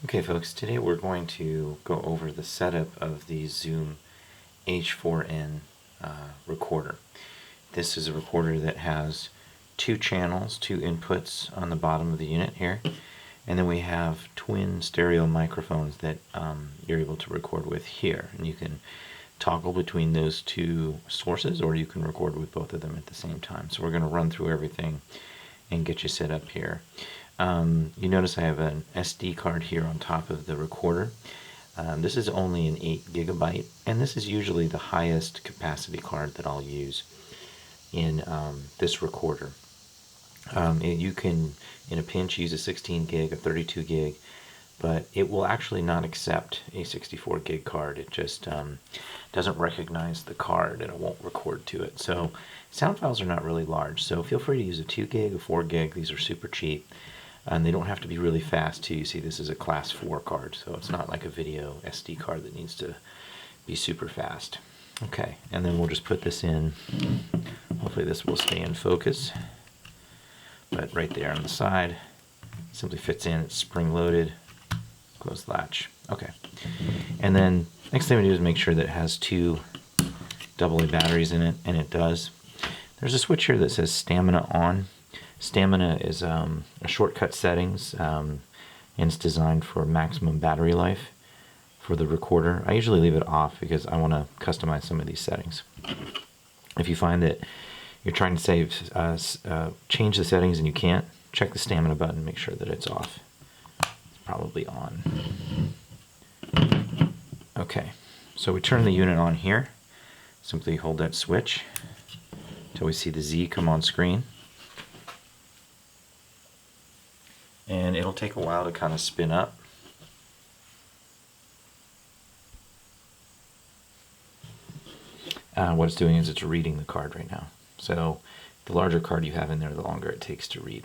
Okay folks, today we're going to go over the setup of the Zoom H4N recorder. This is a recorder that has two channels, two inputs on the bottom of the unit here, and then we have twin stereo microphones that you're able to record with here. And you can toggle between those two sources, or you can record with both of them at the same time. So we're going to run through everything and get you set up here. You notice I have an SD card here on top of the recorder. This is only an 8 gigabyte, and this is usually the highest capacity card that I'll use in this recorder. You can, in a pinch, use a 16 gig, a 32 gig, but it will actually not accept a 64 gig card. It just doesn't recognize the card and it won't record to it. So sound files are not really large, so feel free to use a 2 gig, a 4 gig. These are super cheap. And they don't have to be really fast too. You see, this is a class 4 card, so it's not like a video SD card that needs to be super fast. Okay, and then we'll just put this in. Hopefully this will stay in focus. But right there on the side, simply fits in. It's spring loaded. Close the latch. Okay. And then next thing we do is make sure that it has two AA batteries in it, and it does. There's a switch here that says stamina on. Stamina is a shortcut settings, and it's designed for maximum battery life for the recorder. I usually leave it off because I want to customize some of these settings. If you find that you're trying to change the settings and you can't, check the stamina button and make sure that it's off. It's probably on. Okay, so we turn the unit on here. Simply hold that switch until we see the Z come on screen. And it'll take a while to kind of spin up. What it's doing is it's reading the card right now. So the larger card you have in there, the longer it takes to read.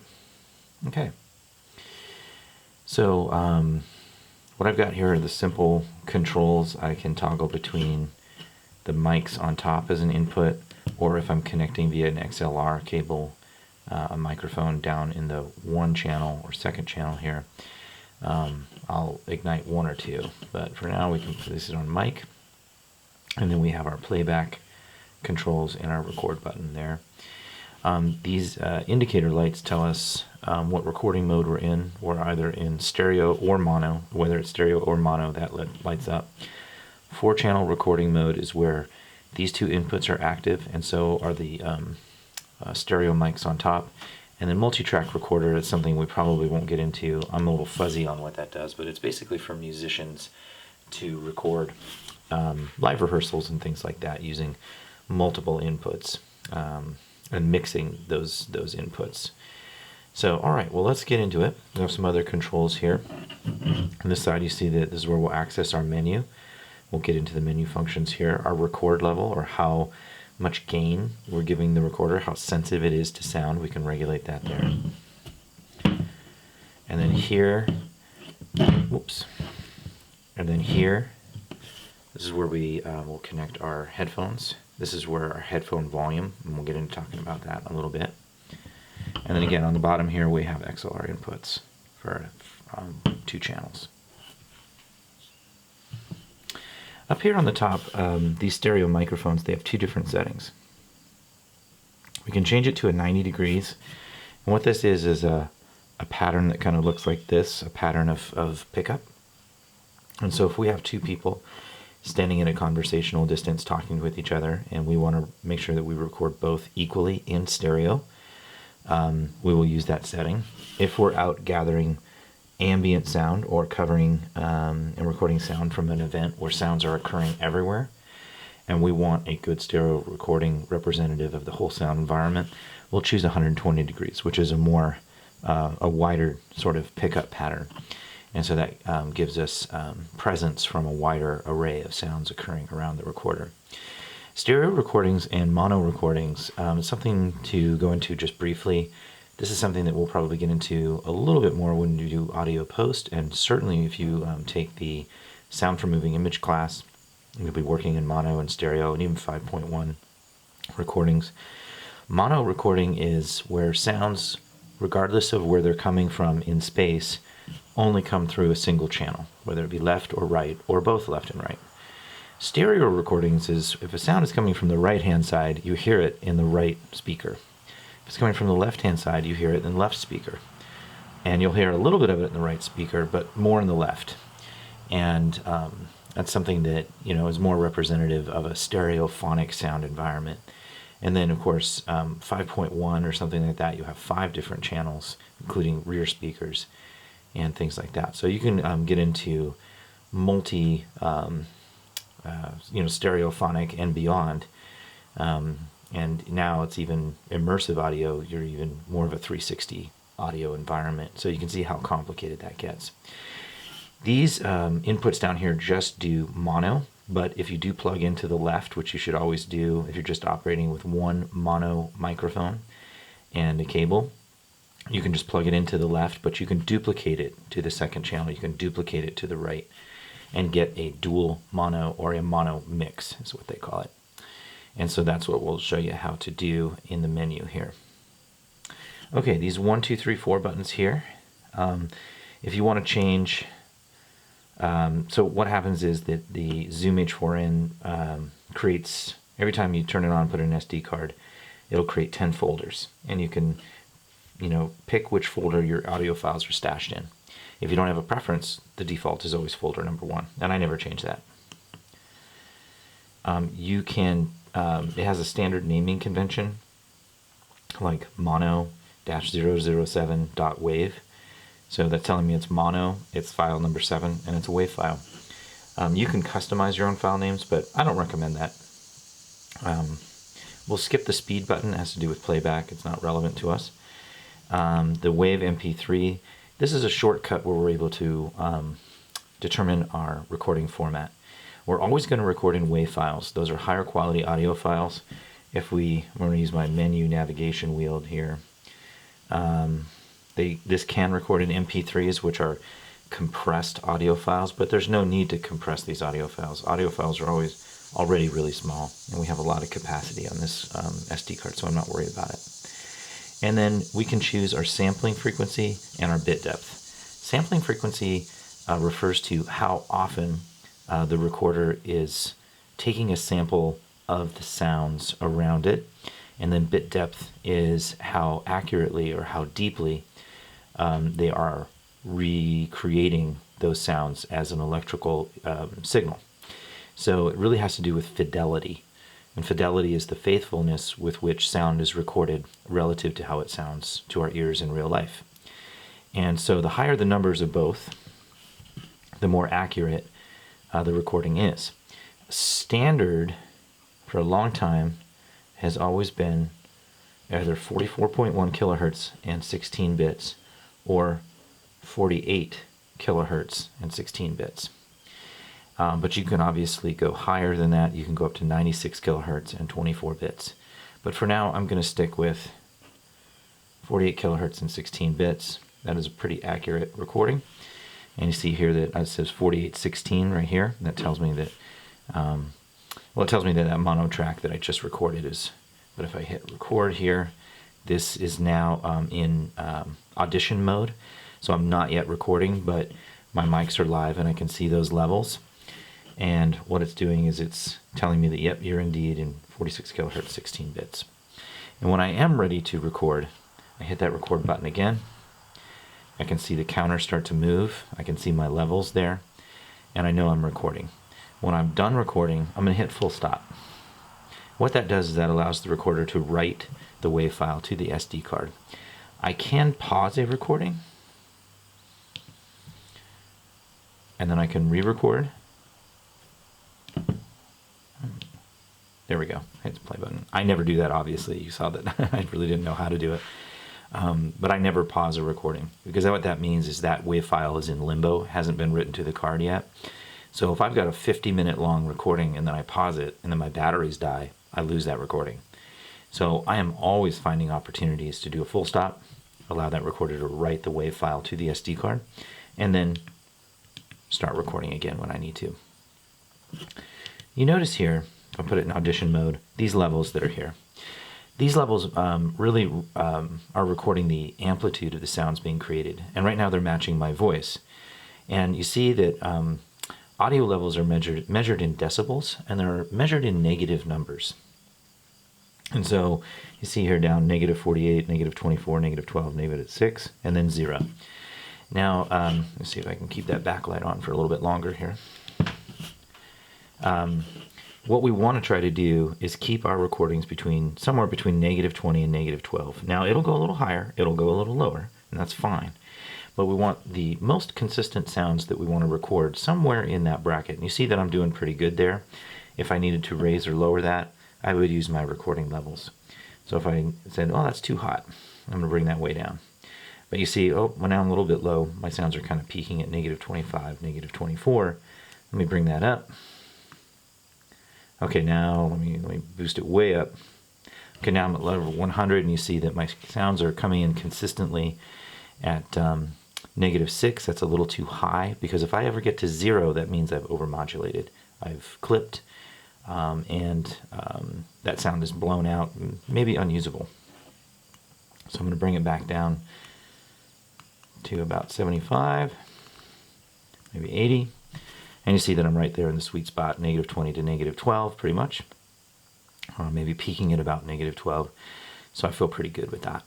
Okay. So what I've got here are the simple controls. I can toggle between the mics on top as an input, or if I'm connecting via an XLR cable, a microphone down in the 1 channel or 2nd channel here. I'll ignite 1 or 2, but for now we can place it on mic, and then we have our playback controls and our record button there. These indicator lights tell us what recording mode we're in. We're either in stereo or mono. Whether it's stereo or mono, that lights up. 4-channel recording mode is where these two inputs are active, and so are the stereo mics on top. And then multi-track recorder is something we probably won't get into. I'm a little fuzzy on what that does, but it's basically for musicians to record live rehearsals and things like that using multiple inputs and mixing those inputs. So, all right, well, let's get into it. We have some other controls here. On this side, you see that this is where we'll access our menu. We'll get into the menu functions here. Our record level, or how much gain we're giving the recorder, how sensitive it is to sound, we can regulate that there. And then here, whoops, and then here, this is where we will connect our headphones. This is where our headphone volume, and we'll get into talking about that in a little bit. And then again, on the bottom here, we have XLR inputs for 2 channels. Up here on the top, these stereo microphones, they have 2 different settings. We can change it to a 90 degrees. And what this is a pattern that kind of looks like this, a pattern of pickup. And so if we have 2 people standing in a conversational distance talking with each other, and we want to make sure that we record both equally in stereo, we will use that setting. If we're out gathering ambient sound or covering and recording sound from an event where sounds are occurring everywhere, and we want a good stereo recording representative of the whole sound environment, we'll choose 120 degrees, which is a wider sort of pickup pattern. And so that gives us presence from a wider array of sounds occurring around the recorder. Stereo recordings and mono recordings, something to go into just briefly. This is something that we'll probably get into a little bit more when you do audio post, and certainly if you take the sound from moving image class, you'll be working in mono and stereo and even 5.1 recordings. Mono recording is where sounds, regardless of where they're coming from in space, only come through a single channel, whether it be left or right, or both left and right. Stereo recordings is if a sound is coming from the right-hand side, you hear it in the right speaker. If it's coming from the left-hand side, you hear it in the left speaker. And you'll hear a little bit of it in the right speaker, but more in the left. And that's something that, you know, is more representative of a stereophonic sound environment. And then, of course, 5.1 or something like that, you have 5 different channels, including rear speakers and things like that. So you can get into multi, stereophonic and beyond. And now it's even immersive audio. You're even more of a 360 audio environment. So you can see how complicated that gets. These inputs down here just do mono, but if you do plug into the left, which you should always do if you're just operating with one mono microphone and a cable, you can just plug it into the left, but you can duplicate it to the second channel. You can duplicate it to the right and get a dual mono or a mono mix is what they call it. And so that's what we'll show you how to do in the menu here. Okay, these 1, 2, 3, 4 buttons here. If you want to change, so what happens is that the Zoom H4N creates, every time you turn it on, put in an SD card, it'll create 10 folders. And you can, pick which folder your audio files are stashed in. If you don't have a preference, the default is always folder number 1, and I never change that. You can, it has a standard naming convention, like mono-007.wave. So that's telling me it's mono, it's file number 7, and it's a WAV file. You can customize your own file names, but I don't recommend that. We'll skip the speed button. It has to do with playback. It's not relevant to us. The WAV MP3, this is a shortcut where we're able to determine our recording format. We're always going to record in WAV files. Those are higher quality audio files. I'm going to use my menu navigation wheel here. This can record in MP3s, which are compressed audio files, but there's no need to compress these audio files. Audio files are already really small, and we have a lot of capacity on this SD card, so I'm not worried about it. And then we can choose our sampling frequency and our bit depth. Sampling frequency refers to how often the recorder is taking a sample of the sounds around it, and then bit depth is how accurately or how deeply they are recreating those sounds as an electrical signal. So it really has to do with fidelity. And fidelity is the faithfulness with which sound is recorded relative to how it sounds to our ears in real life. And so the higher the numbers of both, the more accurate the recording is. Standard for a long time has always been either 44.1 kilohertz and 16 bits or 48 kilohertz and 16 bits. But you can obviously go higher than that. You can go up to 96 kilohertz and 24 bits. But for now, I'm going to stick with 48 kilohertz and 16 bits. That is a pretty accurate recording. And you see here that it says 4816 right here. That tells me that, it tells me that that mono track that I just recorded is, but if I hit record here, this is now in audition mode. So I'm not yet recording, but my mics are live and I can see those levels. And what it's doing is it's telling me that, yep, you're indeed in 46 kilohertz, 16 bits. And when I am ready to record, I hit that record button again. I can see the counter start to move. I can see my levels there, and I know I'm recording. When I'm done recording, I'm going to hit full stop. What that does is that allows the recorder to write the WAV file to the SD card. I can pause a recording, and then I can re-record. There we go. Hit the play button. I never do that, obviously. You saw that I really didn't know how to do it. But I never pause a recording, because what that means is that WAV file is in limbo, hasn't been written to the card yet. So if I've got a 50-minute long recording and then I pause it and then my batteries die, I lose that recording. So I am always finding opportunities to do a full stop, allow that recorder to write the WAV file to the SD card, and then start recording again when I need to. You notice here, if I put it in audition mode, these levels that are here. These levels really are recording the amplitude of the sounds being created. And right now they're matching my voice. And you see that audio levels are measured in decibels, and they're measured in negative numbers. And so you see here down -48, -24, -12, -6, and then 0. Now, let's see if I can keep that backlight on for a little bit longer here. What we want to try to do is keep our recordings somewhere between -20 and -12. Now, it'll go a little higher, it'll go a little lower, and that's fine. But we want the most consistent sounds that we want to record somewhere in that bracket. And you see that I'm doing pretty good there. If I needed to raise or lower that, I would use my recording levels. So if I said, oh, that's too hot, I'm going to bring that way down. But you see, oh, well, now I'm a little bit low. My sounds are kind of peaking at -25, -24. Let me bring that up. Okay, now let me boost it way up. Okay, now I'm at level 100, and you see that my sounds are coming in consistently at -6. That's a little too high, because if I ever get to 0, that means I've overmodulated. I've clipped, and that sound is blown out and maybe unusable. So I'm going to bring it back down to about 75, maybe 80. And you see that I'm right there in the sweet spot, -20 to -12, pretty much. Maybe peaking at about -12. So I feel pretty good with that.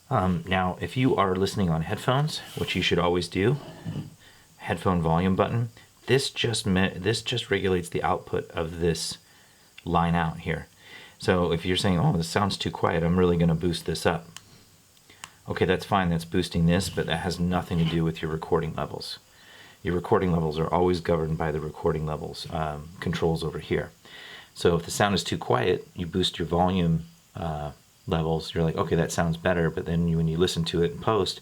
Now, if you are listening on headphones, which you should always do, headphone volume button, this just regulates the output of this line out here. So if you're saying, oh, this sounds too quiet, I'm really going to boost this up. Okay, that's fine, that's boosting this, but that has nothing to do with your recording levels. Your recording levels are always governed by the recording levels controls over here. So if the sound is too quiet, you boost your volume levels. You're like, okay, that sounds better, but then when you listen to it in post,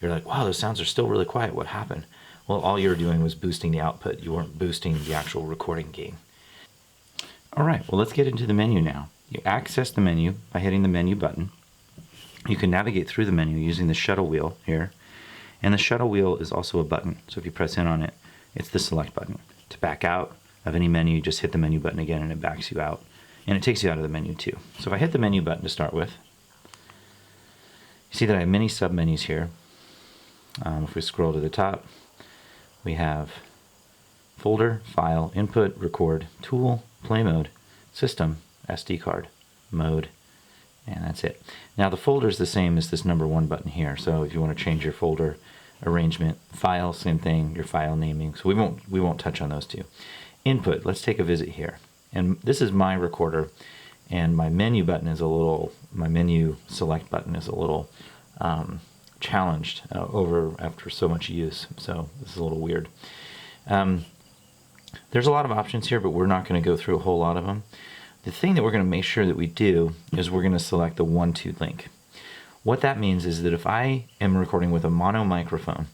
you're like, wow, those sounds are still really quiet. What happened? Well, all you were doing was boosting the output. You weren't boosting the actual recording gain. All right, well, let's get into the menu now. You access the menu by hitting the menu button. You can navigate through the menu using the shuttle wheel here. And the shuttle wheel is also a button. So if you press in on it, it's the select button. To back out of any menu, you just hit the menu button again and it backs you out. And it takes you out of the menu too. So if I hit the menu button to start with, you see that I have many sub-menus here. If we scroll to the top, we have folder, file, input, record, tool, play mode, system, SD card, mode, and that's it. Now the folder is the same as this #1 button here. So if you want to change your folder arrangement, file, same thing, your file naming. So we won't touch on those two. Input, let's take a visit here. And this is my recorder, and my menu button is my menu select button is a little challenged after so much use. So this is a little weird. There's a lot of options here, but we're not going to go through a whole lot of them. The thing that we're going to make sure that we do is we're going to select the 1-2 link. What that means is that if I am recording with a mono microphone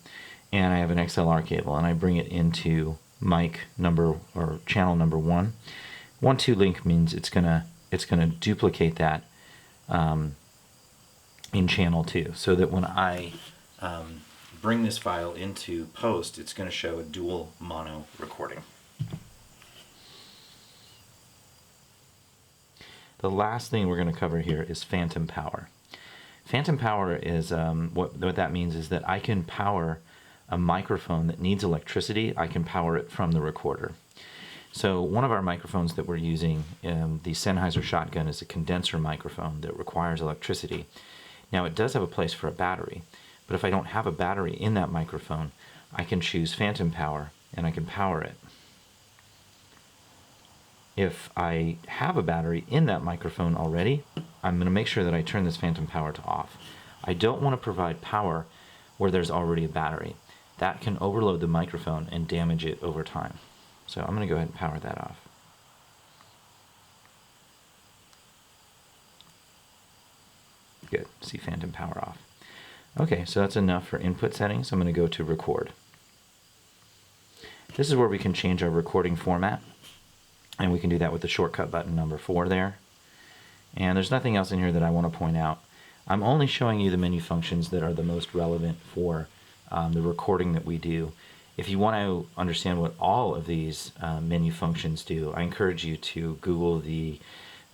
and I have an XLR cable and I bring it into mic number or channel number 1, 1-2 link means it's gonna duplicate that in channel 2, so that when I bring this file into post, it's going to show a dual mono recording. The last thing we're going to cover here is phantom power. Phantom power is what that means is that I can power a microphone that needs electricity. I can power it from the recorder. So one of our microphones that we're using, the Sennheiser Shotgun, is a condenser microphone that requires electricity. Now it does have a place for a battery, but if I don't have a battery in that microphone, I can choose phantom power and I can power it. If I have a battery in that microphone already, I'm going to make sure that I turn this phantom power to off. I don't want to provide power where there's already a battery. That can overload the microphone and damage it over time. So I'm going to go ahead and power that off. Good, see phantom power off. Okay, so that's enough for input settings. I'm going to go to record. This is where we can change our recording format. And we can do that with the shortcut button number 4 there. And there's nothing else in here that I want to point out. I'm only showing you the menu functions that are the most relevant for the recording that we do. If you want to understand what all of these menu functions do, I encourage you to Google the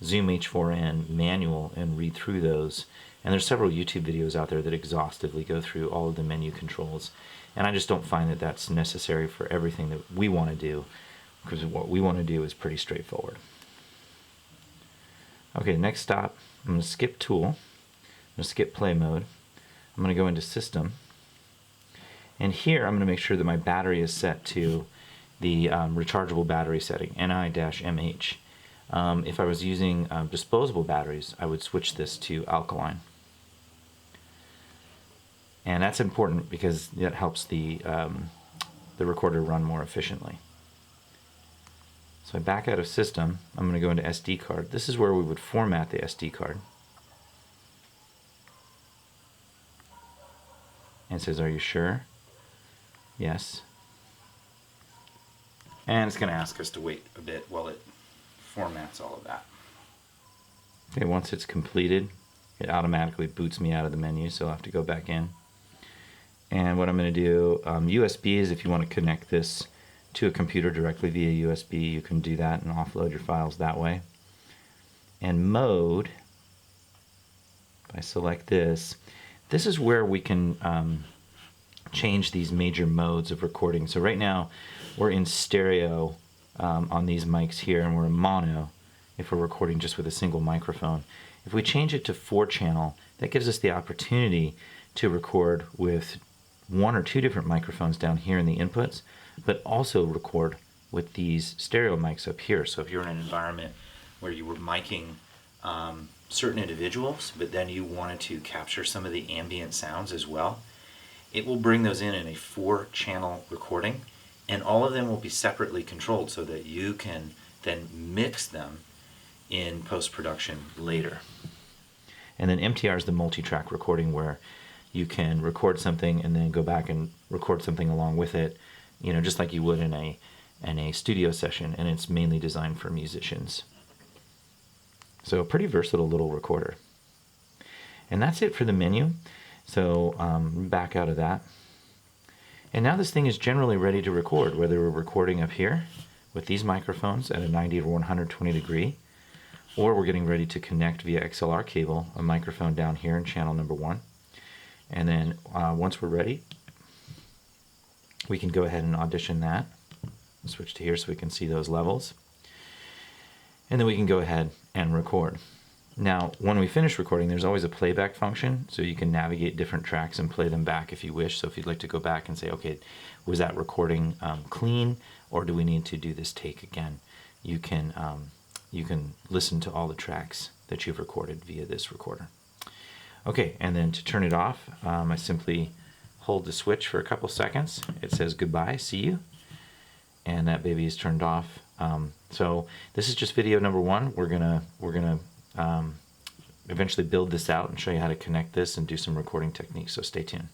Zoom H4N manual and read through those. And there's several YouTube videos out there that exhaustively go through all of the menu controls. And I just don't find that that's necessary for everything that we want to do, because what we want to do is pretty straightforward. Okay, next stop, I'm going to skip Tool, I'm going to skip Play Mode, I'm going to go into System, and here I'm going to make sure that my battery is set to the rechargeable battery setting, Ni-MH. If I was using disposable batteries, I would switch this to alkaline. And that's important because that helps the recorder run more efficiently. So I back out of System, I'm going to go into SD card. This is where we would format the SD card. And it says, are you sure? Yes. And it's going to ask us to wait a bit while it formats all of that. Okay, once it's completed, it automatically boots me out of the menu, so I'll have to go back in. And what I'm going to do, USB is if you want to connect this to a computer directly via USB, you can do that and offload your files that way. And mode, if I select this, this is where we can change these major modes of recording. So right now we're in stereo on these mics here, and we're in mono if we're recording just with a single microphone. If we change it to 4-channel, that gives us the opportunity to record with 1 or 2 different microphones down here in the inputs, but also record with these stereo mics up here. So if you're in an environment where you were miking certain individuals, but then you wanted to capture some of the ambient sounds as well, it will bring those in a 4-channel recording, and all of them will be separately controlled so that you can then mix them in post-production later. And then MTR is the multi-track recording, where you can record something and then go back and record something along with it, you know, just like you would in a studio session, and it's mainly designed for musicians. So a pretty versatile little recorder. And that's it for the menu. So back out of that. And now this thing is generally ready to record, whether we're recording up here with these microphones at a 90 or 120 degree, or we're getting ready to connect via XLR cable a microphone down here in channel number 1. And then once we're ready, we can go ahead and audition that. Switch to here so we can see those levels. And then we can go ahead and record. Now, when we finish recording, there's always a playback function, so you can navigate different tracks and play them back if you wish. So if you'd like to go back and say, okay, was that recording clean, or do we need to do this take again? You can listen to all the tracks that you've recorded via this recorder. Okay, and then to turn it off, I simply hold the switch for a couple seconds. It says goodbye, see you, and that baby is turned off. So this is just video number 1. We're gonna eventually build this out and show you how to connect this and do some recording techniques. So stay tuned.